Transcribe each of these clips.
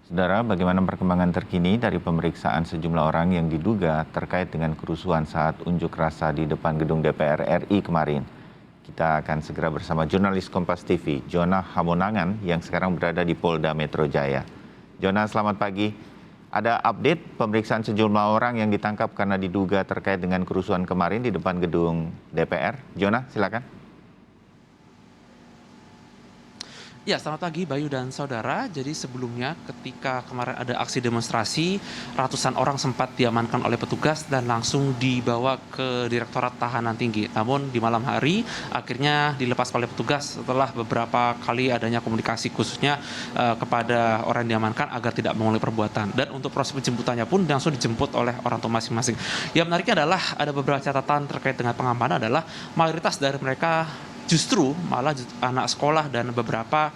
Saudara, bagaimana perkembangan terkini dari pemeriksaan sejumlah orang yang diduga terkait dengan kerusuhan saat unjuk rasa di depan gedung DPR RI kemarin? Kita akan segera bersama jurnalis Kompas TV, Jona Hamonangan, yang sekarang berada di Polda Metro Jaya. Jona, selamat pagi. Ada update pemeriksaan sejumlah orang yang ditangkap karena diduga terkait dengan kerusuhan kemarin di depan gedung DPR. Jona, silakan. Ya, selamat pagi Bayu dan saudara. Jadi sebelumnya ketika kemarin ada aksi demonstrasi, ratusan orang sempat diamankan oleh petugas dan langsung dibawa ke Direktorat Tahanan Tinggi. Namun di malam hari akhirnya dilepas oleh petugas setelah beberapa kali adanya komunikasi khususnya kepada orang yang diamankan agar tidak mengulangi perbuatan. Dan untuk proses penjemputannya pun langsung dijemput oleh orang tua masing-masing. Yang menariknya adalah ada beberapa catatan terkait dengan pengamanan adalah mayoritas dari mereka justru malah anak sekolah dan beberapa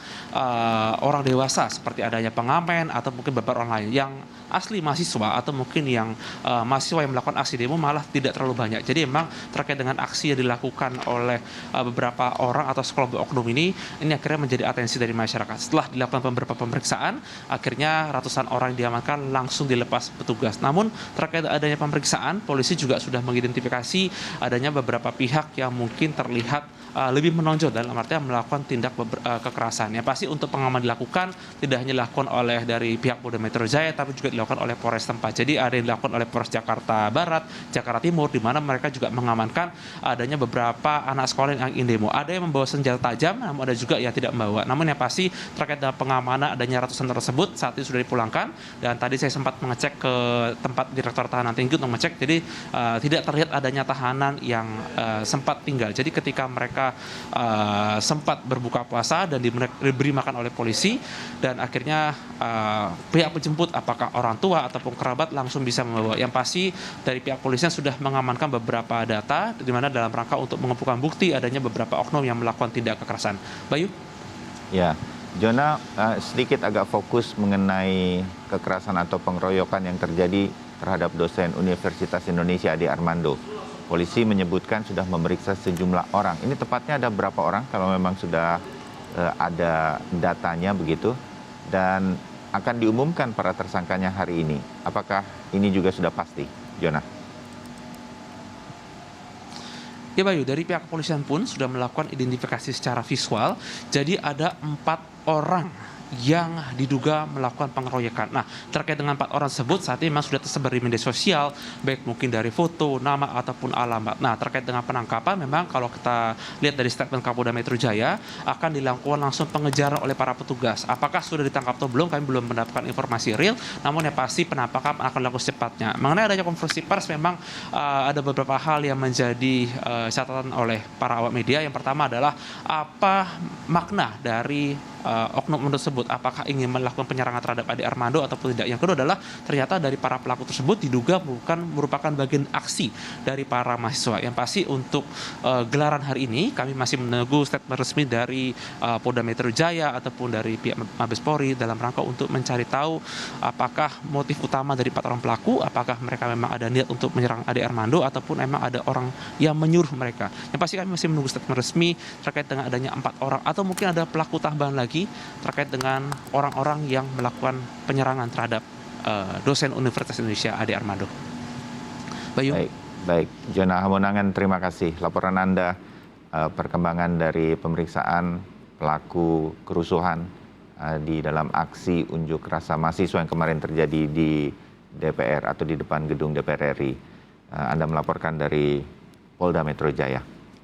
orang dewasa seperti adanya pengamen atau mungkin beberapa orang lain yang asli mahasiswa atau mungkin yang mahasiswa yang melakukan aksi demo malah tidak terlalu banyak. Jadi memang terkait dengan aksi yang dilakukan oleh beberapa orang atau sekelompok oknum ini akhirnya menjadi atensi dari masyarakat. Setelah dilakukan beberapa pemeriksaan, akhirnya ratusan orang yang diamankan langsung dilepas petugas. Namun terkait adanya pemeriksaan, polisi juga sudah mengidentifikasi adanya beberapa pihak yang mungkin terlihat lebih menonjol dalam artian melakukan tindak kekerasan. Yang pasti untuk pengaman dilakukan tidak hanya dilakukan oleh dari pihak Polda Metro Jaya tapi juga dilakukan oleh Polres tempat. Jadi ada yang dilakukan oleh Polres Jakarta Barat, Jakarta Timur di mana mereka juga mengamankan adanya beberapa anak sekolah yang ingin demo. Ada yang membawa senjata tajam, namun ada juga yang tidak membawa. Namun yang pasti terkait dengan pengamanan adanya ratusan tersebut saat ini sudah dipulangkan dan tadi saya sempat mengecek ke tempat Direktur Tahanan Tinggi untuk mengecek. Jadi tidak terlihat adanya tahanan yang sempat tinggal. Jadi ketika mereka sempat berbuka puasa dan diberi makan oleh polisi dan akhirnya pihak penjemput apakah orang tua ataupun kerabat langsung bisa membawa. Yang pasti dari pihak polisian sudah mengamankan beberapa data di mana dalam rangka untuk mengumpulkan bukti adanya beberapa oknum yang melakukan tindak kekerasan. Bayu? Ya, Jona, sedikit agak fokus mengenai kekerasan atau pengeroyokan yang terjadi terhadap dosen Universitas Indonesia Ade Armando. Polisi menyebutkan sudah memeriksa sejumlah orang. Ini tepatnya ada berapa orang kalau memang sudah ada datanya begitu? Dan akan diumumkan para tersangkanya hari ini. Apakah ini juga sudah pasti, Jona? Ya Bayu, dari pihak kepolisian pun sudah melakukan identifikasi secara visual. Jadi ada 4 orang yang diduga melakukan pengeroyokan. Nah, terkait dengan 4 orang tersebut saat ini memang sudah tersebar di media sosial, baik mungkin dari foto, nama, ataupun alamat. Nah, terkait dengan penangkapan memang kalau kita lihat dari statement Kapolda Metro Jaya, akan dilakukan langsung pengejaran oleh para petugas. Apakah sudah ditangkap atau belum, kami belum mendapatkan informasi real, namun yang pasti penampakan akan dilakukan secepatnya. Mengenai adanya konferensi pers, memang ada beberapa hal yang menjadi catatan oleh para awak media. Yang pertama adalah apa makna dari oknum tersebut, apakah ingin melakukan penyerangan terhadap Ade Armando ataupun tidak. Yang kedua adalah ternyata dari para pelaku tersebut diduga merupakan bagian aksi dari para mahasiswa. Yang pasti untuk gelaran hari ini kami masih menunggu statement resmi dari Polda Metro Jaya ataupun dari pihak Mabes Polri dalam rangka untuk mencari tahu apakah motif utama dari 4 orang pelaku, apakah mereka memang ada niat untuk menyerang Ade Armando ataupun memang ada orang yang menyuruh mereka. Yang pasti kami masih menunggu statement resmi terkait dengan adanya 4 orang atau mungkin ada pelaku tambahan lagi terkait dengan orang-orang yang melakukan penyerangan terhadap dosen Universitas Indonesia Ade Armando. Bayu. Baik. Jona Hamonangan, terima kasih. Laporan Anda perkembangan dari pemeriksaan pelaku kerusuhan di dalam aksi unjuk rasa mahasiswa yang kemarin terjadi di DPR atau di depan gedung DPR RI. Anda melaporkan dari Polda Metro Jaya.